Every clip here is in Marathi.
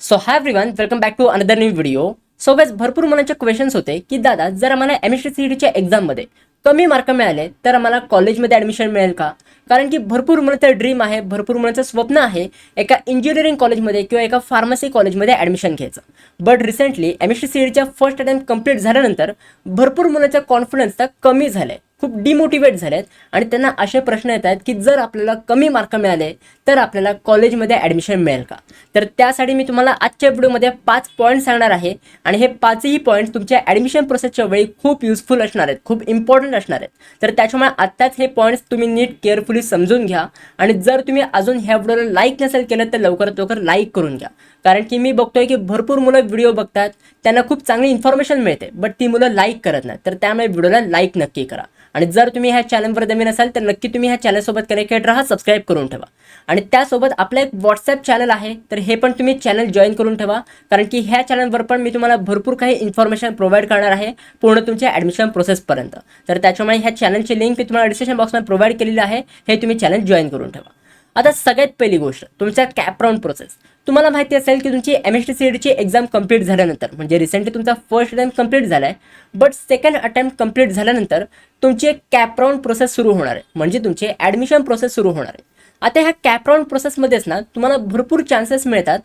So hi everyone, welcome back to another new video. So guys, भरपूर मुलांचे क्वेश्चन्स होते की दादा, जर आम्हाला एमएसटी सीईटीच्या एक्झाममध्ये कमी मार्क मिळाले तर आम्हाला कॉलेजमध्ये ॲडमिशन मिळेल का? कारण की भरपूर मुलांचं ड्रीम आहे, भरपूर मुलांचं स्वप्न आहे एका इंजिनिअरिंग कॉलेजमध्ये किंवा एका फार्मसी कॉलेजमध्ये ॲडमिशन घ्यायचं. बट रिसेंटली एमएसटी सीईटीच्या फर्स्ट अटेम्प्ट कंप्लीट झाल्यानंतर भरपूर मुलांचा कॉन्फिडन्स कमी झालाय, खूप डिमोटिवेट झालेत आणि त्यांना असे प्रश्न येत आहेत की जर आपल्याला कमी मार्क मिळाले तर आपल्याला कॉलेजमध्ये ॲडमिशन मिळेल का? तर त्यासाठी मी तुम्हाला आजच्या व्हिडिओमध्ये 5 पॉईंट सांगणार आहे आणि हे 5ही पॉईंट तुमच्या ॲडमिशन प्रोसेसच्या वेळी खूप युजफुल असणार आहेत, खूप इम्पॉर्टंट असणार आहेत. तर त्याच्यामुळे आत्ताच हे पॉईंट्स तुम्ही नीट केअरफुली समजून घ्या आणि जर तुम्ही अजून ह्या व्हिडिओला लाईक नसेल केलं तर लवकरात लवकर लाईक करून घ्या. कारण की मी बघतोय की भरपूर मुलं व्हिडिओ बघतात, त्यांना खूप चांगली इन्फॉर्मेशन मिळते, बट ती मुलं लाईक करत नाही. तर त्यामुळे व्हिडिओला लाईक नक्की करा. आणि जर तुम्ही ह्या चॅनलवर नवीन असाल तर नक्की तुम्ही ह्या चॅनलसोबत कनेक्टेड राहा, सबस्क्राईब करून ठेवा. आणि त्यासोबत आपलं एक व्हॉट्सॲप चॅनल आहे, तर हे पण तुम्ही चॅनल जॉईन करून ठेवा. कारण की ह्या चॅनलवर पण मी तुम्हाला भरपूर काही इन्फॉर्मेशन प्रोव्हाइड करणार आहे पूर्ण तुमच्या ॲडमिशन प्रोसेसपर्यंत. तर त्याच्यामुळे ह्या चॅनलची लिंक मी तुम्हाला डिस्क्रिप्शन बॉक्समध्ये प्रोव्हाइड केलेली आहे, हे तुम्ही चॅनल जॉईन करून ठेवा. आता सगळ्यात पहिली गोष्ट, तुमच्या कॅपराऊंड प्रोसेस. तुम्हाला माहिती असेल की तुमची एमएसटी सीईटीची एक्झाम कंप्लीट झाल्यानंतर, म्हणजे रिसेंटली तुमचा फर्स्ट अटेम्प्ट कंप्लीट झाला आहे, बट सेकंड अटेम्प्ट कंप्लीट झाल्यानंतर तुमची एक कॅपराऊंड प्रोसेस सुरू होणार आहे, म्हणजे तुमचे ॲडमिशन प्रोसेस सुरू होणार आहे. आता ह्या कॅपराऊंड प्रोसेसमध्येच ना तुम्हाला भरपूर चान्सेस मिळतात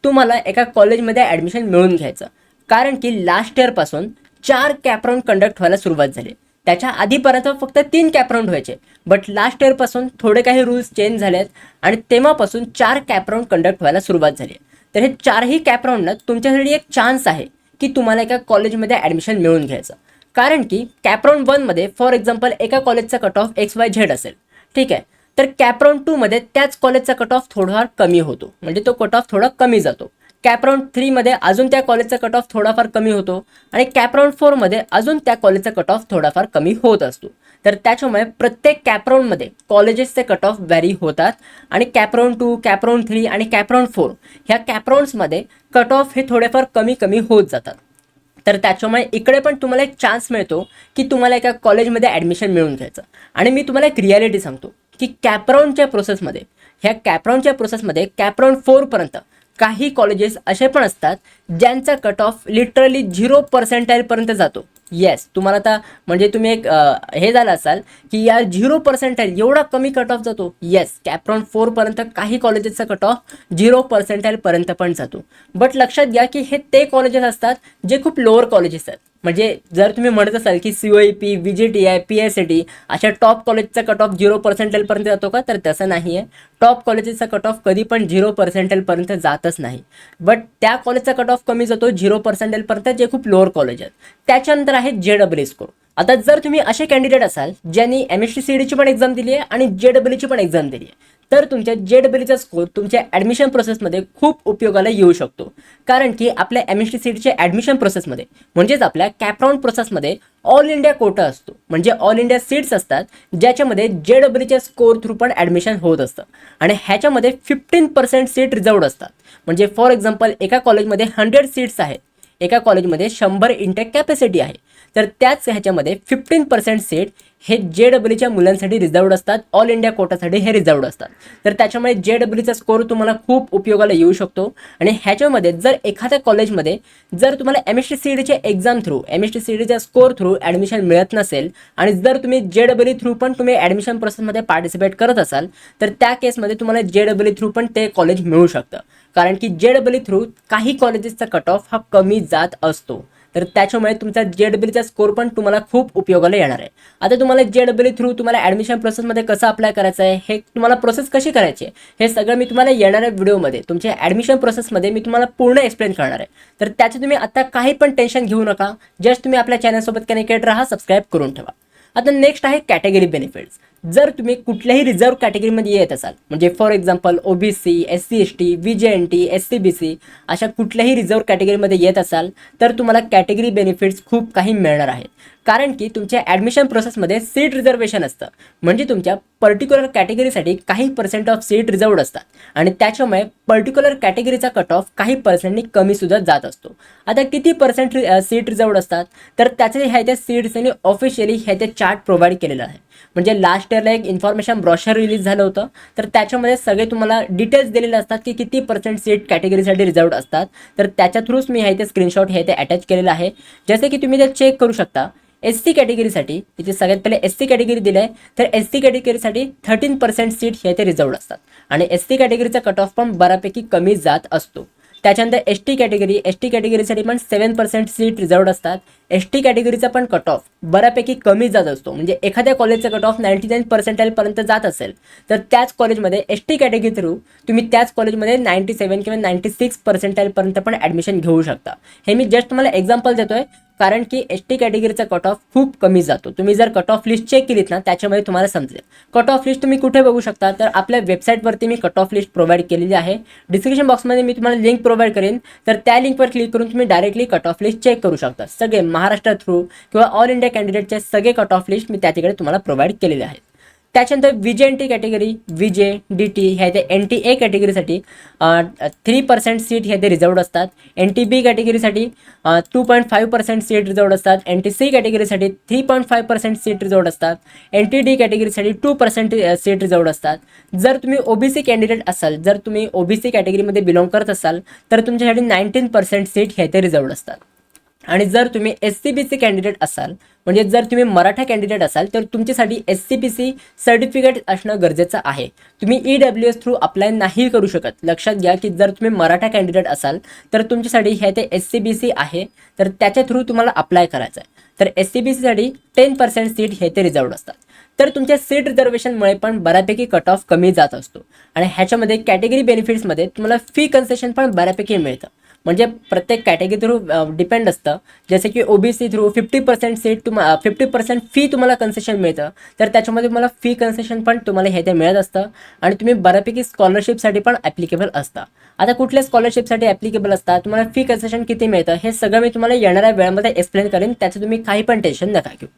तुम्हाला एका कॉलेजमध्ये ॲडमिशन मिळून घ्यायचं. कारण की लास्ट इयरपासून 4 कॅपराऊंड कंडक्ट व्हायला सुरुवात झाली. त्याच्या आधीपर्यंत फक्त 3 कॅपराऊंड व्हायचे, बट लास्ट इयरपासून थोडे काही रूल्स चेंज झालेत आणि तेव्हापासून 4 कॅपराऊंड कंडक्ट व्हायला सुरुवात झाली. तर हे 4ही कॅपराऊंडनं तुमच्यासाठी एक चान्स आहे की तुम्हाला एका कॉलेजमध्ये ॲडमिशन मिळून घ्यायचं. कारण की कॅपराऊंड 1मध्ये फॉर एक्झाम्पल एका कॉलेजचा कट ऑफ XYZ असेल, ठीक आहे. तर कॅपराऊंड 2मध्ये त्याच कॉलेजचा कट ऑफ थोडाफार कमी होतो, म्हणजे तो कट ऑफ थोडा कमी जातो. कॅपराऊंड 3मध्ये अजून त्या कॉलेजचा कट ऑफ थोडाफार कमी होतो आणि कॅपराऊंड 4मध्ये अजून त्या कॉलेजचा कट ऑफ थोडाफार कमी होत असतो. तर त्याच्यामुळे प्रत्येक कॅपराऊंडमध्ये कॉलेजेसचे कट ऑफ व्हॅरी होतात आणि कॅपराऊंड 2, कॅपराऊंड 3 आणि कॅपराऊंड 4 ह्या कॅपराऊंड्समध्ये कट ऑफ हे थोडेफार कमी कमी होत जातात. तर त्याच्यामुळे इकडे पण तुम्हाला एक चान्स मिळतो की तुम्हाला एका कॉलेजमध्ये ॲडमिशन मिळून घ्यायचं. आणि मी तुम्हाला एक रियालिटी सांगतो की कॅपराऊंडच्या प्रोसेसमध्ये कॅपराऊंड 4पर्यंत काही कॉलेजेस असे पण असतात ज्यांचा कट ऑफ लिटरली 0% जातो. येस, तुम्हाला आता म्हणजे तुम्ही एक हे झालं असाल की यार 0% एवढा कमी कट ऑफ जातो. येस, कॅपराऊंड 4पर्यंत काही कॉलेजेसचा कट ऑफ 0% पण जातो. बट लक्षात घ्या की हे ते कॉलेजेस असतात जे खूप लोअर कॉलेजेस आहेत. म्हणजे जर तुम्ही म्हणत असाल की COEP, VGTI, PSAT अशा टॉप कॉलेजचा कट ऑफ 0% जातो का, तर तसं नाही आहे. टॉप कॉलेजेसचा कट ऑफ कधी पण 0% जातच नाही. बट त्या कॉलेजचा कट ऑफ कमी जातो 0% जे खूप लोअर कॉलेज आहेत. त्याच्यानंतर आहे JEE स्कोर. आता जर तुम्ही असे कॅन्डिडेट असाल ज्यांनी एमएसटी सीईटीची पण एक्झाम दिली आहे आणि JEEची पण एक्झाम दिली आहे, तर तुमच्या JEEचा स्कोर तुमच्या ॲडमिशन प्रोसेसमध्ये खूप उपयोगाला येऊ शकतो. कारण की आपल्या एमएसटी सीईटीच्या ॲडमिशन प्रोसेसमध्ये म्हणजेच आपल्या कॅपराऊंड प्रोसेसमध्ये ऑल इंडिया कोटा असतो, म्हणजे ऑल इंडिया सीट्स असतात ज्याच्यामध्ये JEEच्या स्कोर थ्रू पण ॲडमिशन होत असतं. आणि ह्याच्यामध्ये 15% सीट रिझर्वड असतात. म्हणजे फॉर एक्झाम्पल एका कॉलेजमध्ये 100 सीट्स आहेत, एका कॉलेजमध्ये 100 इंटेक कॅपॅसिटी आहे, तर त्याच ह्याच्यामध्ये 15% सीट हे JEEच्या मुलांसाठी रिझर्वड असतात, ऑल इंडिया कोटासाठी हे रिझर्वड असतात. तर त्याच्यामुळे JEEचा स्कोर तुम्हाला खूप उपयोगाला येऊ शकतो. आणि ह्याच्यामध्ये जर एखाद्या कॉलेजमध्ये जर तुम्हाला एमएसटी सीईटीच्या एक्झाम थ्रू, एमएसटी सीईटीच्या स्कोर थ्रू ॲडमिशन मिळत नसेल आणि जर तुम्ही JEE थ्रू पण तुम्ही ॲडमिशन प्रोसेसमध्ये पार्टिसिपेट करत असाल, तर त्या केसमध्ये तुम्हाला JEE थ्रू पण ते कॉलेज मिळू शकतं. कारण की JEE थ्रू काही कॉलेजेसचा कट ऑफ हा कमी जात असतो. तर त्याच्यामुळे तुमचा JEEचा स्कोर पण तुम्हाला खूप उपयोगाला येणार आहे. आता तुम्हाला JEE थ्रू तुम्हाला ॲडमिशन प्रोसेसमध्ये कसं अप्लाय करायचं आहे, हे तुम्हाला प्रोसेस कशी करायची आहे, हे सगळं मी तुम्हाला येणाऱ्या व्हिडिओमध्ये तुमच्या ॲडमिशन प्रोसेसमध्ये मी तुम्हाला पूर्ण एक्सप्लेन करणार आहे. तर त्याचे तुम्ही आता काही पण टेन्शन घेऊ नका, जस्ट तुम्ही आपल्या चॅनलसोबत कनेक्टेड राहा, सबस्क्राईब करून ठेवा. आता नेक्स्ट आहे कॅटेगरी बेनिफिट्स. जर तुम्ही कुठल्याही रिझर्व कॅटेगरीमध्ये येत असाल, म्हणजे for example OBC, SC ST, VJNT, SCBC अशा कुठल्याही रिझर्व कॅटेगरीमध्ये येत असाल, तर तुम्हाला कॅटेगरी बेनिफिट्स खूप काही मिळणार आहेत. कारण की तुमच्या ॲडमिशन प्रोसेसमध्ये सीट रिझर्वेशन असतं, म्हणजे तुमच्या पर्टिक्युलर कॅटेगरीसाठी काही पर्सेंट ऑफ सीट रिझर्वड असतात आणि त्याच्यामुळे पर्टिक्युलर कॅटेगरीचा कट ऑफ काही पर्सेंटनी कमीसुद्धा जात असतो. आता किती पर्सेंट सीट रिझर्वड असतात, तर त्याचे ह्या त्या सीट्सनी ऑफिशियली ह्या ते चार्ट प्रोव्हाइड केलेला आहे. म्हणजे लास्ट इयरला एक इन्फॉर्मेशन ब्रॉशर रिलीज झालं होतं, तर त्याच्यामध्ये सगळे तुम्हाला डिटेल्स दिलेले असतात की किती पर्सेंट सीट कॅटेगरीसाठी रिझर्वड असतात. तर त्याच्या थ्रूच मी हे ते स्क्रीनशॉट हे ते अटॅच केलेलं आहे. जसे की तुम्ही ते चेक करू शकता. SC कॅटेगरीसाठी इथे सगळ्यात पहिले SC कॅटेगरी दिलं आहे, तर SC कॅटेगरीसाठी 13% सीट हे ते रिझर्वड असतात आणि SC कॅटेगरीचा कट ऑफ पण बऱ्यापैकी कमी जात असतो. त्याच्यानंतर ST कॅटेगरीसाठी पण 7% सीट रिझर्वड असतात. ST कॅटेगरीचा पण कट ऑफ बऱ्यापैकी कमी जात असतो. म्हणजे एखाद्या कॉलेजचा कट ऑफ 99% जात असेल, तर त्याच कॉलेजमध्ये ST कॅटेगरी थ्रू तुम्ही त्याच कॉलेजमध्ये 97 किंवा 96% पण ॲडमिशन घेऊ शकता. हे मी जस्ट तुम्हाला एक्झाम्पल देतोय, कारण की ST कॅटेगरीचा कट ऑफ खूप कमी जातो. तुम्ही जर कट ऑफ लिस्ट चेक केलीत ना, त्याच्यामध्ये तुम्हाला समजेल. कट ऑफ लिस्ट तुम्ही कुठे बघू शकता, तर आपल्या वेबसाईटवरती मी कट ऑफ लिस्ट प्रोव्हाइड केलेली आहे. डिस्क्रिप्शन बॉक्समध्ये मी तुम्हाला लिंक प्रोव्हाइड करेन, तर त्या लिंकवर क्लिक करून तुम्ही directly cut off list check करू शकता. सगळे महाराष्ट्र थ्रू किंवा ऑल इंडिया कॅन्डिडेटचे सगळे कट ऑफ लिस्ट मी त्या ठिकाणी तुम्हाला प्रोव्हाइड केलेले आहेत. त्याच्यानंतर VJ&T कॅटेगरी, VJ/DT ह्या ते NTA कॅटेगरीसाठी 3% सीट हे ते रिझर्वड असतात. NTB कॅटेगरीसाठी 2.5% सीट रिझर्वड असतात. NTC कॅटेगरीसाठी 3.5% सीट रिझर्वड असतात. NTD कॅटेगरीसाठी 2% सीट रिझर्वड असतात. जर तुम्ही OBC कॅन्डिडेट असाल, जर तुम्ही OBC कॅटेगरीमध्ये बिलॉंग करत असाल, तर तुमच्यासाठी 19% सीट हे ते रिझर्वड असतात. आणि जर तुम्ही SCBC कॅन्डिडेट असाल, म्हणजे जर तुम्ही मराठा कॅन्डिडेट असाल, तर तुमच्यासाठी SCBC सर्टिफिकेट असणं गरजेचं आहे. तुम्ही EWS थ्रू अप्लाय नाही करू शकत. लक्षात घ्या की जर तुम्ही मराठा कॅन्डिडेट असाल, तर तुमच्यासाठी हे ते SCBC आहे, तर त्याच्या थ्रू तुम्हाला अप्लाय करायचं आहे. तर SCBCसाठी 10% सीट हे ते रिझर्वड असतात. तर तुमच्या सीट रिझर्वेशनमुळे पण बऱ्यापैकी कट ऑफ कमी जात असतो आणि ह्याच्यामध्ये कॅटेगरी बेनिफिट्समध्ये तुम्हाला फी कन्सेशन पण बऱ्यापैकी मिळतं. म्हणजे प्रत्येक कॅटेगरी थ्रू डिपेंड असतं. जसे की OBC थ्रू 50% सीट 50% फी तुम्हाला कन्सेशन मिळतं, तर त्याच्यामध्ये तुम्हाला फी कन्सेशन पण तुम्हाला हे ते मिळत असतं आणि तुम्ही बऱ्यापैकी स्कॉलरशिपसाठी पण ॲप्लिकेबल असता. आता कुठल्या स्कॉलरशिपसाठी ॲप्लिकेबल असतात, तुम्हाला फी कन्सेशन किती मिळतं, हे सगळं मी तुम्हाला येणाऱ्या वेळामध्ये एक्सप्लेन करेन. त्याचं तुम्ही काही पण टेन्शन नका घेऊ.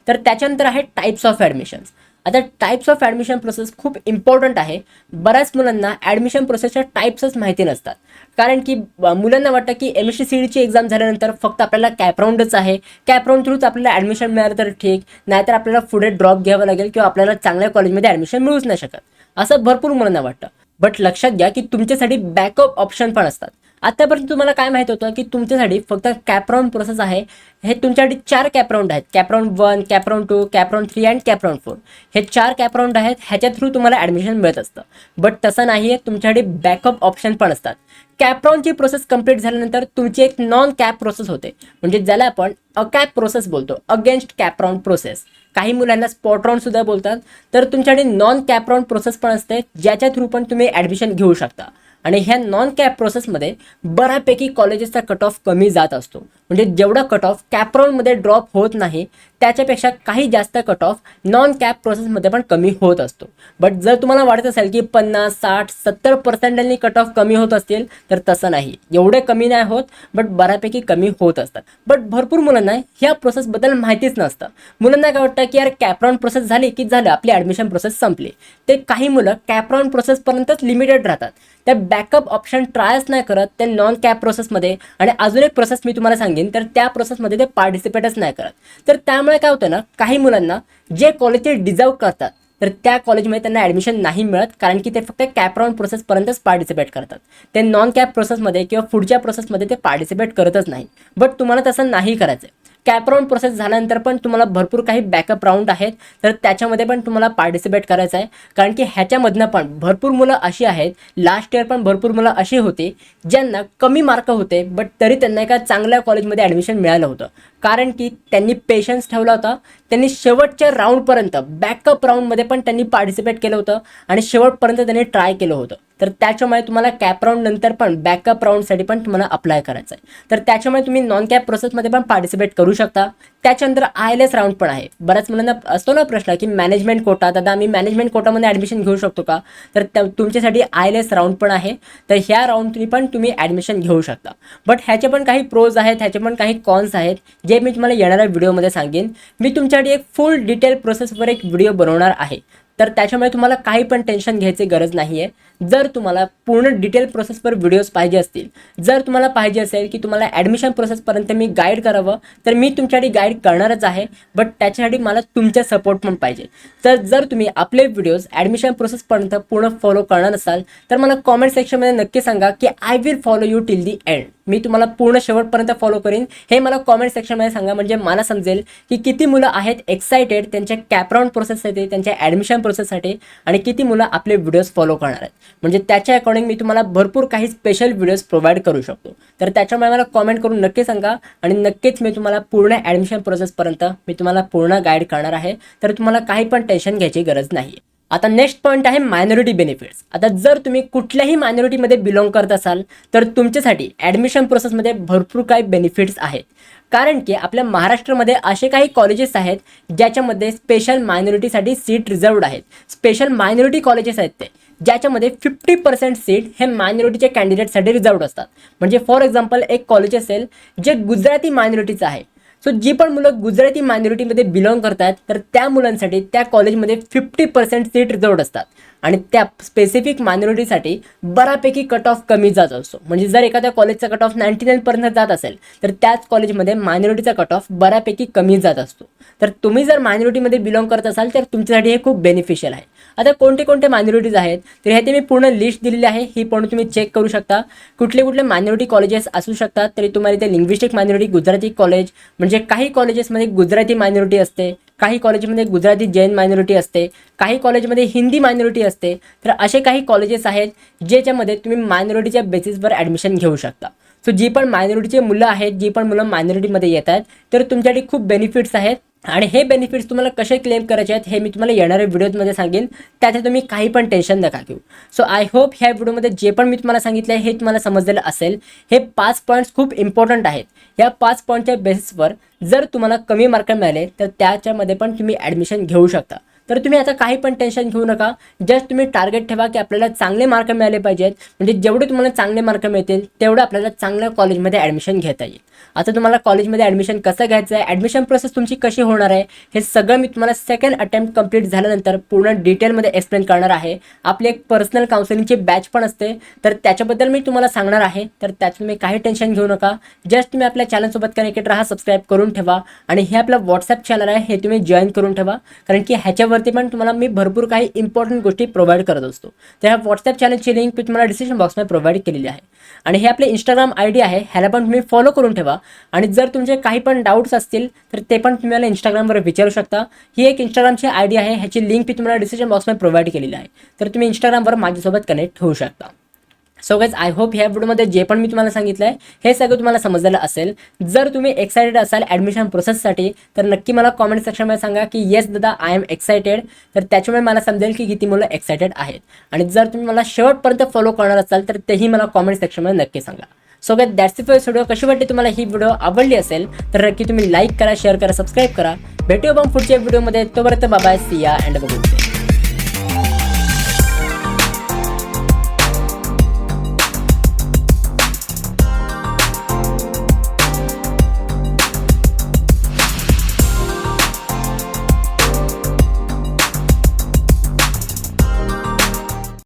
तर त्याच्यानंतर आहे टाईप्स ऑफ ॲडमिशन्स. आता टाईप्स ऑफ ॲडमिशन प्रोसेस खूप इम्पॉर्टंट आहे. बऱ्याच मुलांना ॲडमिशन प्रोसेसच्या टाईप्सच माहिती नसतात, कारण की मुलांना वाटतं की MSc CETची एक्झाम झाल्यानंतर फक्त आपल्याला कॅपराऊंडच आहे, कॅपराऊंड थ्रूच आपल्याला ॲडमिशन मिळालं तर ठीक, नाहीतर आपल्याला पुढे ड्रॉप घ्यावं लागेल किंवा आपल्याला चांगल्या कॉलेजमध्ये ॲडमिशन मिळूच नाही शकत, असं भरपूर मुलांना वाटतं. बट लक्षात घ्या की तुमच्यासाठी बॅकअप ऑप्शन पण असतात. आतापर्यंत तुम्हाला काय माहित होतं की तुमच्यासाठी फक्त कॅपराऊंड प्रोसेस आहे. हे तुमच्यासाठी 4 कॅपराऊंड आहेत. कॅपराऊंड 1, कॅपराऊंड 2, कॅपराऊंड 3 अँड कॅपराऊंड 4. हे 4 कॅपराऊंड आहेत. ह्याच्या थ्रू तुम्हाला ॲडमिशन मिळत असतं. बट तसं नाही आहे, तुमच्यासाठी बॅकअप ऑप्शन पण असतात. कॅपराऊंडची प्रोसेस कंप्लीट झाल्यानंतर तुमची एक नॉन कॅप प्रोसेस होते, म्हणजे ज्याला आपण अकॅप प्रोसेस बोलतो, अगेन्स्ट कॅपराऊंड प्रोसेस. काही मुलांना स्पॉट राऊंड सुद्धा बोलतात. तर तुमच्याकडे नॉन कॅपराऊंड प्रोसेस पण असते, ज्याच्या थ्रू पण तुम्ही ॲडमिशन घेऊ शकता. आणि ह्या नॉन कॅप प्रोसेसमध्ये बऱ्यापैकी कॉलेजेसचा कट ऑफ कमी जात असतो. म्हणजे जेवढा कट ऑफ कॅपराऊंडमध्ये ड्रॉप होत नाही, त्याच्यापेक्षा काही जास्त कट ऑफ नॉन कॅप प्रोसेसमध्ये पण कमी होत असतो. बट जर तुम्हाला वाटत असेल की 50, 60, 70% कट ऑफ कमी होत असतील, तर तसं नाही. एवढे कमी नाही होत, बट बऱ्यापैकी कमी होत असतात. बट भरपूर मुलांना ह्या प्रोसेसबद्दल माहितीच नसतं. मुलांना काय वाटतं की यार कॅपराऊंड प्रोसेस झाली की झालं, आपली ॲडमिशन प्रोसेस संपली. ते काही मुलं कॅपराऊंड प्रोसेसपर्यंतच लिमिटेड राहतात. त्या बॅकअप ऑप्शन ट्रायच नाही करत ते नॉन कॅप प्रोसेसमध्ये. आणि अजून एक प्रोसेस मी तुम्हाला सांगेन, तर त्या प्रोसेसमध्ये ते पार्टिसिपेटच नाही करत. तर त्यामुळे काय होतं ना, काही मुलांना जे कॉलेज ते डिझर्व करतात, तर त्या कॉलेजमध्ये त्यांना ॲडमिशन नाही मिळत, कारण की ते फक्त कॅपराऊंड प्रोसेसपर्यंतच पार्टिसिपेट करतात. ते नॉन कॅप प्रोसेसमध्ये किंवा पुढच्या प्रोसेसमध्ये ते पार्टिसिपेट करतच नाही. बट तुम्हाला तसं नाही करायचं आहे. कॅपराऊंड प्रोसेस झाल्यानंतर पण तुम्हाला भरपूर काही बॅकअप राऊंड आहेत, तर त्याच्यामध्ये पण तुम्हाला पार्टिसिपेट करायचं आहे. कारण की ह्याच्यामधनं पण भरपूर मुलं अशी आहेत, लास्ट इयर पण भरपूर मुलं अशी होती ज्यांना कमी मार्क होते, बट तरी त्यांना एका चांगल्या कॉलेजमध्ये ॲडमिशन मिळालं होतं. कारण की त्यांनी पेशन्स ठेवला होता. त्यांनी शेवटच्या राऊंडपर्यंत बॅकअप राऊंडमध्ये पण त्यांनी पार्टिसिपेट केलं होतं आणि शेवटपर्यंत त्यांनी ट्राय केलं होतं. तर त्याच्यामुळे तुम्हाला कॅप राऊंड नंतर पण बॅकअप राऊंडसाठी पण तुम्हाला अप्लाय करायचं आहे. तर त्याच्यामुळे तुम्ही नॉन कॅप प्रोसेसमध्ये पण पार्टिसिपेट करू शकता. त्याच्यानंतर ILS राऊंड पण आहे. बऱ्याच मुलांना असतो ना प्रश्न की मॅनेजमेंट कोटा, दादा आम्ही मॅनेजमेंट कोटामध्ये ॲडमिशन घेऊ शकतो का? तर तुमच्यासाठी ILS राऊंड पण आहे. तर ह्या राऊंडनी पण तुम्ही ॲडमिशन घेऊ शकता. बट ह्याचे पण काही प्रोज आहेत, ह्याचे पण काही कॉन्स आहेत, जे मी तुम्हाला येणाऱ्या व्हिडिओमध्ये सांगेन. मी तुमच्यासाठी एक फुल डिटेल प्रोसेसवर एक व्हिडिओ बनवणार आहे. तर त्याच्यामुळे तुम्हाला काही पण टेन्शन घ्यायची गरज नाही आहे. जर तुम्हाला पूर्ण डिटेल प्रोसेसवर व्हिडिओज पाहिजे असतील, जर तुम्हाला पाहिजे असेल की तुम्हाला ॲडमिशन प्रोसेसपर्यंत मी गाईड करावं, तर मी तुमच्यासाठी गाईड करणारच आहे. बट त्याच्यासाठी मला तुमचा सपोर्ट पण पाहिजे. तर जर तुम्ही आपले व्हिडिओज ॲडमिशन प्रोसेसपर्यंत पूर्ण फॉलो करणार असाल, तर मला कॉमेंट सेक्शनमध्ये नक्की सांगा की I will follow you till the end. मी तुम्हाला पूर्ण शेवटपर्यंत फॉलो करीन. हे मला कॉमेंट सेक्शनमध्ये सांगा, म्हणजे मला समजेल की किती मुलं आहेत एक्सायटेड त्यांच्या कॅप राऊंड प्रोसेससाठी, त्यांच्या ॲडमिशन प्रोसेससाठी, आणि किती मुलं आपले व्हिडिओज फॉलो करणार आहेत. म्हणजे त्याच्या अकॉर्डिंग मी तुम्हाला भरपूर काही स्पेशल व्हिडिओज प्रोव्हाइड करू शकतो. तर त्याच्यामुळे मला कॉमेंट करून नक्की सांगा, आणि नक्कीच मी तुम्हाला पूर्ण ॲडमिशन प्रोसेसपर्यंत मी तुम्हाला पूर्ण गाईड करणार आहे. तर तुम्हाला काही पण टेन्शन घ्यायची गरज नाही. आता नेक्स्ट पॉईंट आहे मायनॉरिटी बेनिफिट्स. आता जर तुम्ही कुठल्याही मायनॉरिटीमध्ये बिलॉंग करत असाल, तर तुमच्यासाठी ॲडमिशन प्रोसेसमध्ये भरपूर काही बेनिफिट्स आहेत. कारण की आपल्या महाराष्ट्रामध्ये असे काही कॉलेजेस आहेत ज्याच्यामध्ये स्पेशल मायनॉरिटीसाठी सीट रिझर्वड आहेत. स्पेशल मायनॉरिटी कॉलेजेस आहेत ते, ज्याच्यामध्ये 50% सीट हे मायनॉरिटीच्या कॅन्डिडेटसाठी रिझर्वड असतात. म्हणजे फॉर एक्झाम्पल एक कॉलेज असेल जे गुजराती मायनॉरिटीचं आहे. सो जी पण मुलं गुजराती मायनॉरिटीमध्ये बिलॉंग करतात, तर त्या मुलांसाठी त्या कॉलेजमध्ये 50% सीट रिझर्वड असतात. आणि त्या स्पेसिफिक मायनॉरिटीसाठी बऱ्यापैकी कट ऑफ कमी जात असतो. म्हणजे जर एखाद्या कॉलेजचा कट ऑफ 99% जात असेल, तर त्याच कॉलेजमध्ये मायनॉरिटीचा कट ऑफ बऱ्यापैकी कमी जात असतो. तर तुम्ही जर मायनॉरिटीमध्ये बिलॉंग करत असाल, तर तुमच्यासाठी हे खूप बेनिफिशियल आहे. आता कोणते कोणते मायनॉरिटीज आहेत, तर ह्याची मी पूर्ण लिस्ट दिलेली आहे. ही पण तुम्ही चेक करू शकता. कुठले कुठले मायनॉरिटी कॉलेजेस असू शकतात. तरी तुम्हाला ते लिंग्विस्टिक मायनॉरिटी गुजराती कॉलेज, म्हणजे काही कॉलेजेसमध्ये गुजराती मायनॉरिटी असते, काही कॉलेजमध्ये गुजराती जैन मायनॉरिटी असते, काही कॉलेजमध्ये हिंदी मायनॉरिटी असते. तर असे काही कॉलेजेस आहेत ज्याच्यामध्ये तुम्ही मायनॉरिटीच्या बेसिसवर ॲडमिशन घेऊ शकता. सो जी पण मायनॉरिटीचे मुलं आहेत, जी पण मुलं मायनॉरिटीमध्ये येत आहेत, तर तुमच्यासाठी खूप बेनिफिट्स आहेत. आणि हे बेनिफिट्स तुम्हाला कसे क्लेम करायचे आहेत हे मी तुम्हाला येणाऱ्या व्हिडिओमध्ये सांगेन. त्याचे तुम्ही काही पण टेन्शन नका घेऊ. सो आय होप ह्या व्हिडिओमध्ये जे पण मी तुम्हाला सांगितलं आहे हे तुम्हाला समजलेलं असेल. हे 5 पॉईंट्स खूप इम्पॉर्टंट आहेत. या 5 पॉईंटच्या बेसिसवर जर तुम्हाला कमी मार्क मिळाले, तर त्याच्यामध्ये पण तुम्ही ॲडमिशन घेऊ शकता. तर तुम्ही आता काही पण टेन्शन घेऊ नका. जस्ट तुम्ही टार्गेट ठेवा की आपल्याला चांगले मार्क मिळाले पाहिजेत. म्हणजे जेवढे तुम्हाला चांगले मार्क मिळतील, तेवढं आपल्याला चांगल्या कॉलेजमध्ये ॲडमिशन घेता येईल. आता तुम्हाला कॉलेजमध्ये ॲडमिशन कसं घ्यायचं आहे, ॲडमिशन प्रोसेस तुमची कशी होणार आहे, हे सगळं मी तुम्हाला सेकंड अटेम्प्ट कंप्लीट झाल्यानंतर पूर्ण डिटेलमध्ये एक्सप्लेन करणार आहे. आपली एक पर्सनल काउन्सिलिंगची बॅच पण असते, तर त्याच्याबद्दल मी तुम्हाला सांगणार आहे. तर त्यात तुम्ही काही टेन्शन घेऊ नका. जस्ट तुम्ही आपल्या चॅनलसोबत कनेक्टेड राहा, सबस्क्राईब करून ठेवा. आणि हे आपलं व्हॉट्सअप चॅनल आहे, हे तुम्ही जॉईन करून ठेवा. कारण की ह्याच्यावरती पण तुम्हाला मी भरपूर काही इम्पॉर्टंट गोष्टी प्रोव्हाइड करत असतो. तर ह्या व्हॉट्सअप चॅनलची लिंक मी तुम्हाला डिस्क्रिप्शन बॉक्समध्ये प्रोव्हाइड केलेली आहे. आणि हे आपले इंस्टाग्राम ID आहे, ह्याला पण तुम्ही फॉलो करून ठेवा. आणि जर तुमचे काही पण डाऊट्स असतील, तर ते पण तुम्ही मला इंस्टाग्रामवर विचारू शकता. ही एक इंस्टाग्रामची ID आहे, ह्याची लिंक मी तुम्हाला डिस्क्रिप्शन बॉक्समध्ये प्रोव्हाइड केलेली आहे. तर तुम्ही इंस्टाग्रामवर माझ्यासोबत कनेक्ट होऊ शकता. सो गाइज, आय होप ह्या व्हिडिओमध्ये जे पण मी तुम्हाला सांगितलं आहे हे सगळं तुम्हाला समजलेलं असेल. जर तुम्ही एक्सायटेड असाल ॲडमिशन प्रोसेससाठी, तर नक्की मला कॉमेंट सेक्शनमध्ये सांगा की येस दादा आय एम एक्सायटेड. तर त्याच्यामुळे मला समजेल की किती मुलं एक्सायटेड आहेत. आणि जर तुम्ही मला शेवटपर्यंत फॉलो करणार असाल, तर तेही मला कॉमेंट सेक्शनमध्ये नक्की सांगा. So guys, that's it for this video. कशी वाटते तुम्हाला ही व्हिडिओ? आवडली असेल तर नक्की तुम्ही लाईक करा, शेअर करा, सबस्क्राईब करा. भेटूया आपण पुढच्या व्हिडिओमध्ये. तोपर्यंत बाय बाय, सी या अँड बघू.